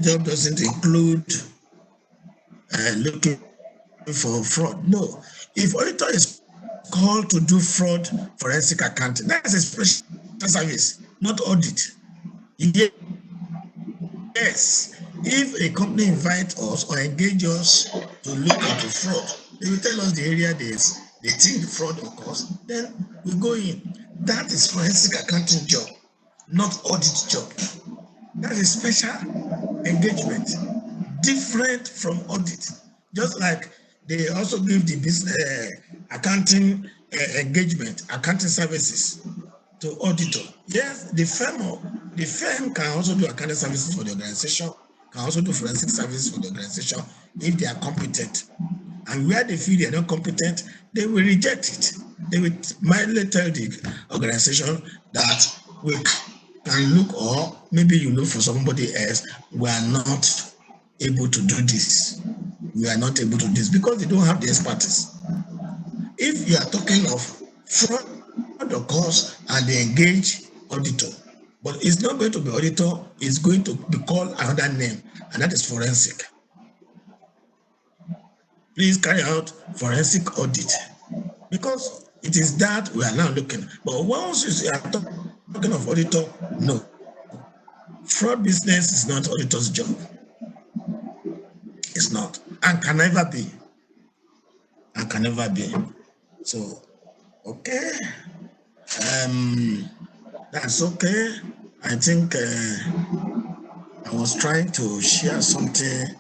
job doesn't include looking for fraud. No, if auditor is called to do fraud forensic accounting, that's a special service, not audit. Yes, if a company invites us or engage us to look into fraud, they will tell us the area they think fraud occurs, then we go in. That is forensic accounting job, not audit job. That is special engagement, different from audit. Just like they also give the business accounting engagement, accounting services to auditor. Yes, the firm can also do accounting services for the organization, can also do forensic services for the organization if they are competent. And where they feel they are not competent, they will reject it. They will mildly tell the organization that we can look, or maybe you look for somebody else. We are not able to do this. We are not able to do this because they don't have the expertise. If you are talking of fraud occurs and they engage auditor, but it's not going to be auditor, it's going to be called another name, and that is forensic. Please carry out forensic audit because it is that we are now looking. But once you are talking of auditor, no. Fraud business is not auditor's job. It's not, and can never be. So, okay. That's okay. I think I was trying to share something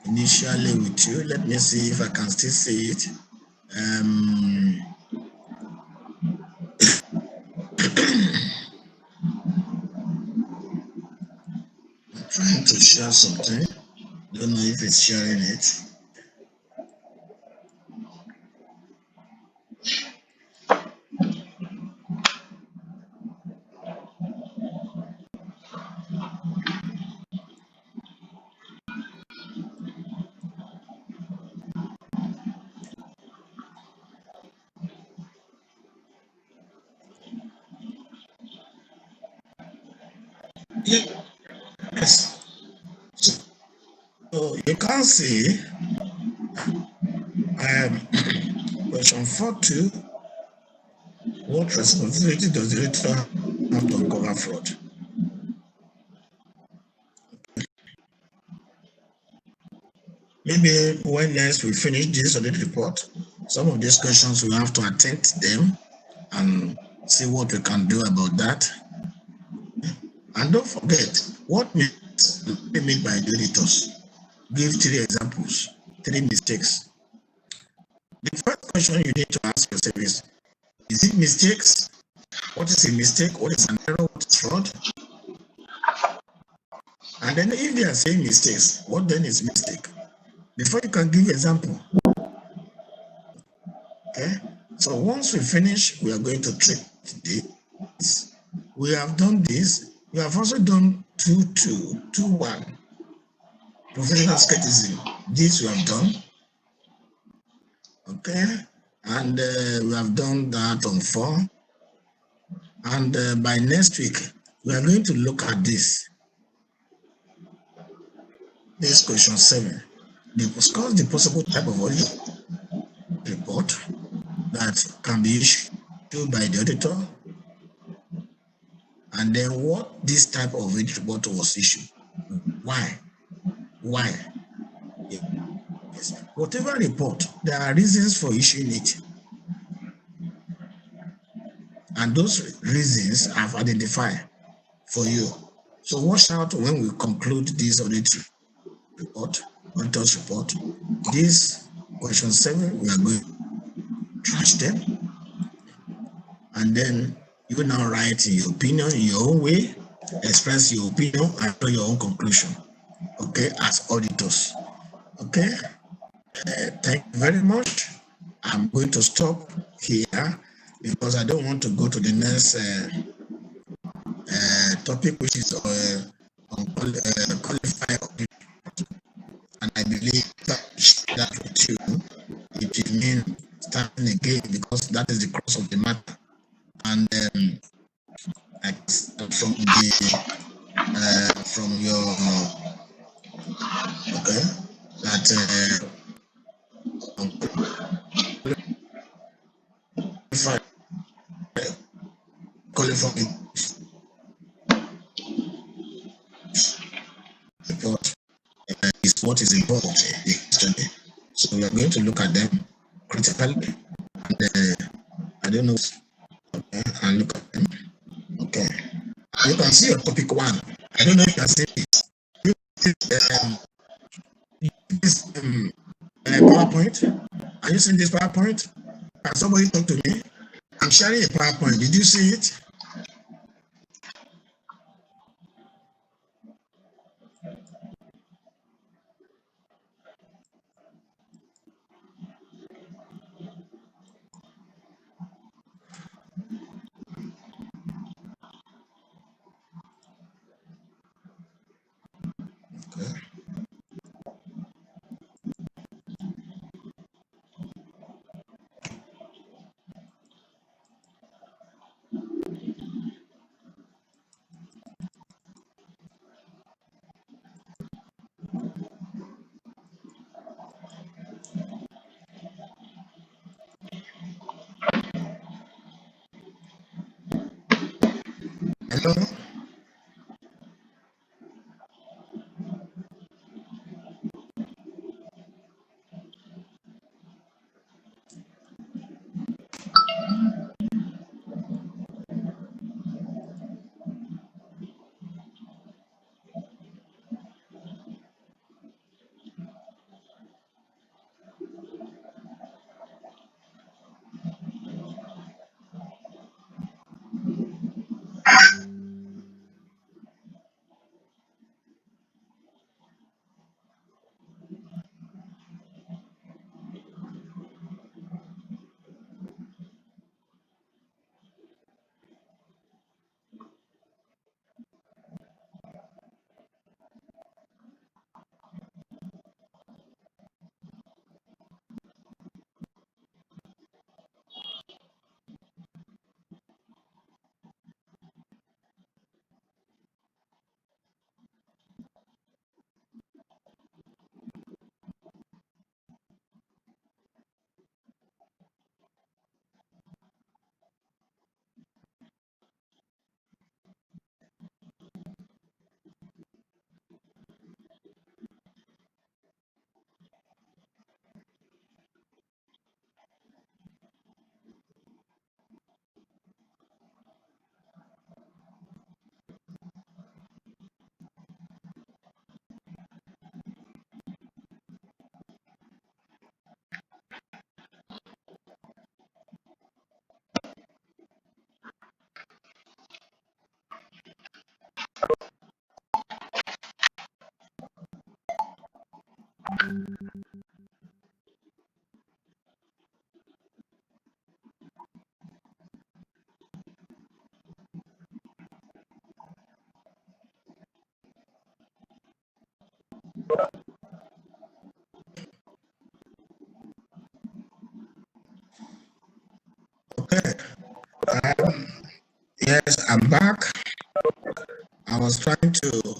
initially with you. Let me see if I can still see it. Um, trying to share something. Don't know if it's sharing it. Yes. So you can see question 4.2. What responsibility does the editor have to uncover fraud? Maybe when next we finish this audit report, some of these questions we have to attend to them and see what we can do about that. And don't forget, what we mean by the auditors? Give 3 examples, 3 mistakes. The first question you need to ask yourself is it mistakes? What is a mistake? What is an error? What is fraud? And then if they are saying mistakes, what then is mistake? Before you can give example. Okay. So once we finish, we are going to treat this. We have done this. We have also done 2.2, 2.1, professional skepticism. This we have done. Okay. And we have done that on 4. And by next week, we are going to look at this. This question 7. Discuss the possible type of audit report that can be issued by the auditor, and then what this type of audit report was issued. Why? Why? Yes. Whatever report, there are reasons for issuing it. And those reasons I've identified for you. So watch out when we conclude this audit report, auditor's report. This question 7, we are going to trash them. And then you now write in your opinion in your own way, express your opinion and draw your own conclusion. Okay, as auditors. Okay, thank you very much. I'm going to stop here because I don't want to go to the next topic, which is on qualified audit. And I believe that with you, it will mean starting again because that is the crux of the matter. And from your okay that qualified report is what is involved in the study. So we are going to look at them critically, and I don't know, and look at them. Okay, you can see your topic 1. I don't know if you can see it. This PowerPoint. Are you seeing this PowerPoint? Can somebody talk to me? I'm sharing a PowerPoint. Did you see it? Okay. Hello. Okay. Yes, I'm back. I was trying to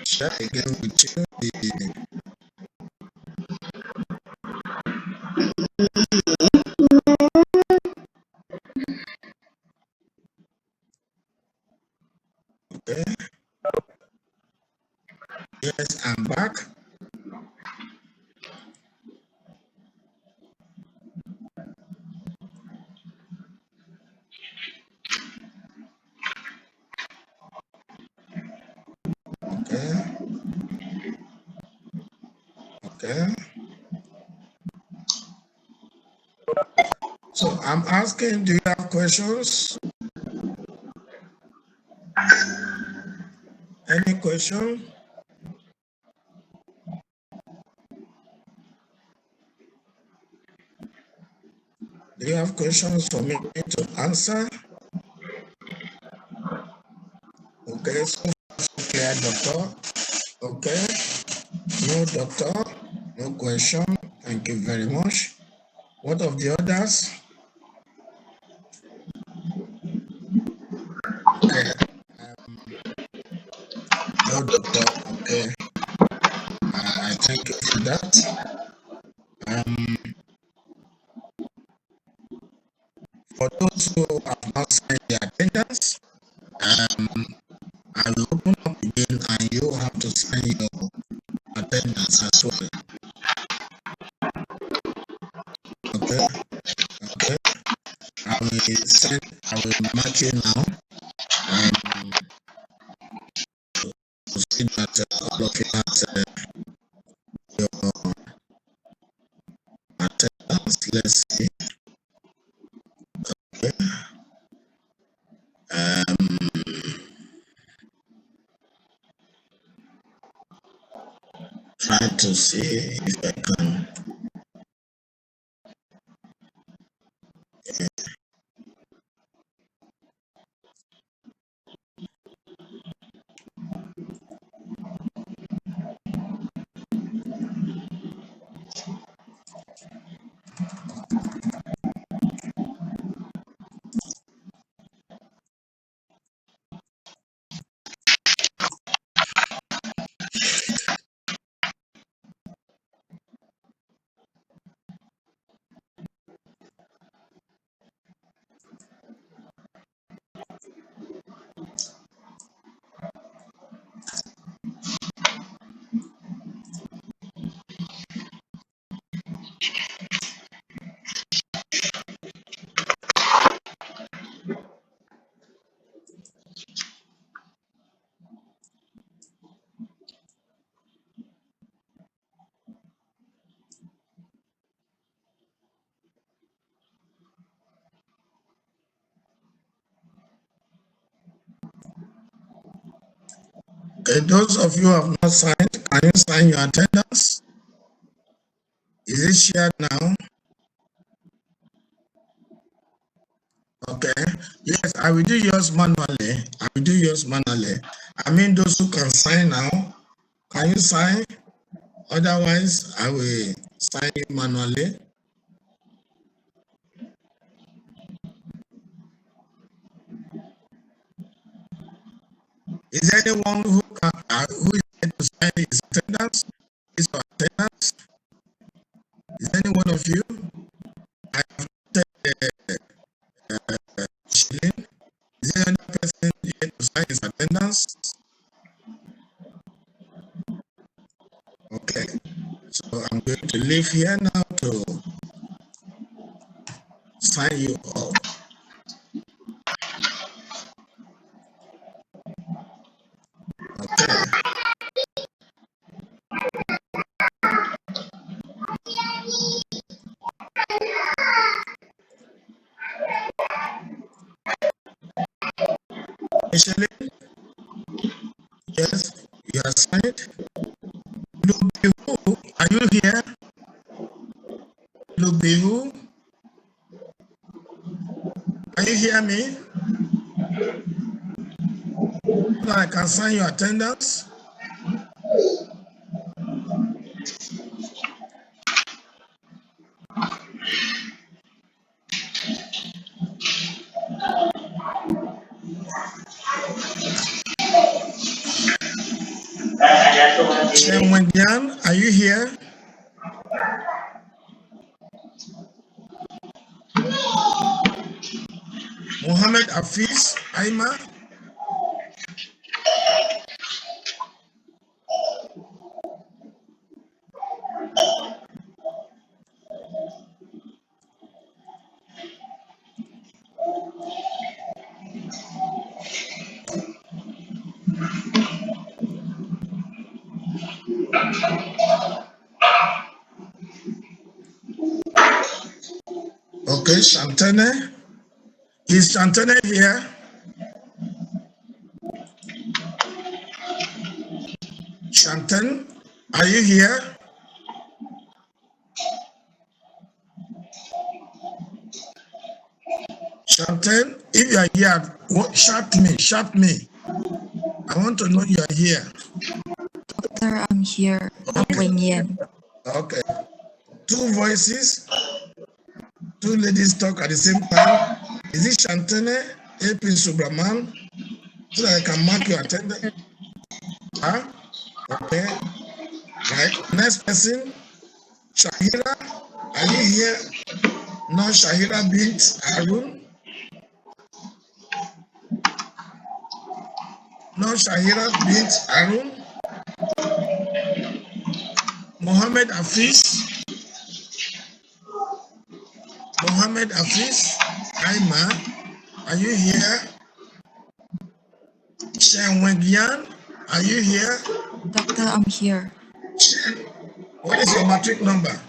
share again with you the okay. Yes, I'm back. Okay, okay. So I'm asking, do you have questions? Any question? Do you have questions for me to answer? Okay, so clear, doctor. Okay, no doctor, no question. Thank you very much. What of the others? Okay, no doctor. Okay, I thank you for that. For those who have not signed the attendance, I will open up again and you have to sign your attendance as well. Okay, okay. I will mark you now to see that all of you have your attendance. Let's see. Okay. Try to see if I can. Okay, those of you who have not signed, can you sign your attendance? Is it shared now? Okay. Yes, I will do yours manually. I will do yours manually. I mean, those who can sign now, can you sign? Otherwise, I will sign you manually. Is there anyone who is going to sign his attendance? His attendance? Is there any one of you? I have Shilin. Is there any person here to sign his attendance? Okay. So I'm going to leave here now to sign you all. Okay. Shilin, yes, you are signed. can sign your attendance. Wendian, are you here? Mohammed Hafiz, Aima. Okay, Shantane. Is Shantane here? Shantan, are you here? Shantan, if you are here, shout me, shout me. I want to know you are here. Doctor, I'm here. I'm Wing Yen. Okay. Two voices, two ladies talk at the same time. Is it Shantane, AP Subraman, so that I can mark your attendance? Huh? Okay. Right. Next person, Shahira, are you here? No, Shahira bint Harun. No, Shahira bint Harun. Mohammed Hafiz. Mohammed Hafiz. Aima, are you here? Shen Wengian, are you here? Doctor, I'm here. Shen, what is your matric number?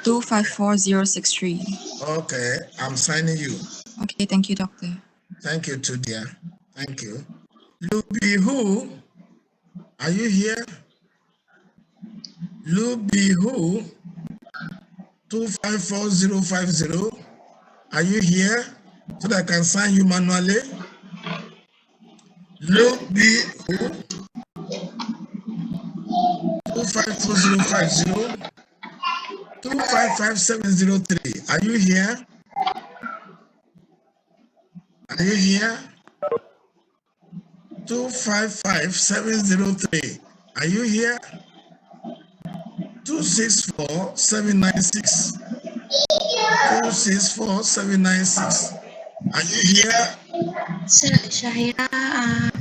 254063. Okay, I'm signing you. Okay, thank you, doctor. Thank you, too, dear. Thank you. Luby who? Are you here? Luby who? 254050. Are you here? So that I can sign you manually. Luby who? 254050. 255703. Are you here? Are you here? 255703. Are you here? 264796. 264796. Are you here? Sir, Shahira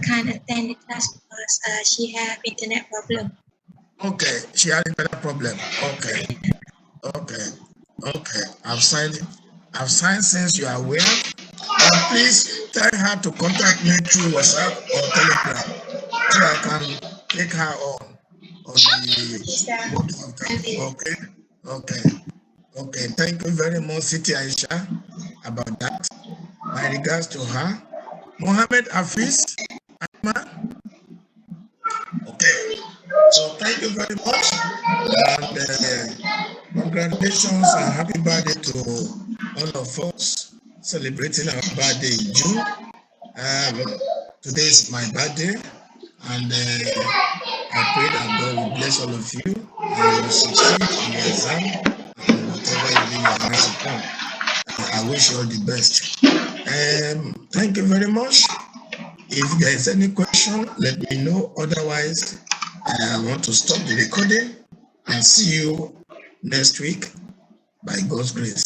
can't attend the class because she have internet problem. Okay, she had a better problem. Okay, okay, okay. I've signed it. I've signed since you are aware. And please tell her to contact me through WhatsApp or Telegram so I can take her on the okay, okay, okay. Thank you very much, Siti Aisha, about that. My regards to her. Mohammed Hafiz, okay. So thank you very much, and congratulations and happy birthday to all of us celebrating our birthday in June. Today is my birthday, and I pray that God will bless all of you and you will succeed in your exam and whatever you lay your hands upon. I wish you all the best. Thank you very much. If there is any question, let me know. Otherwise, I want to stop the recording and see you next week by God's grace.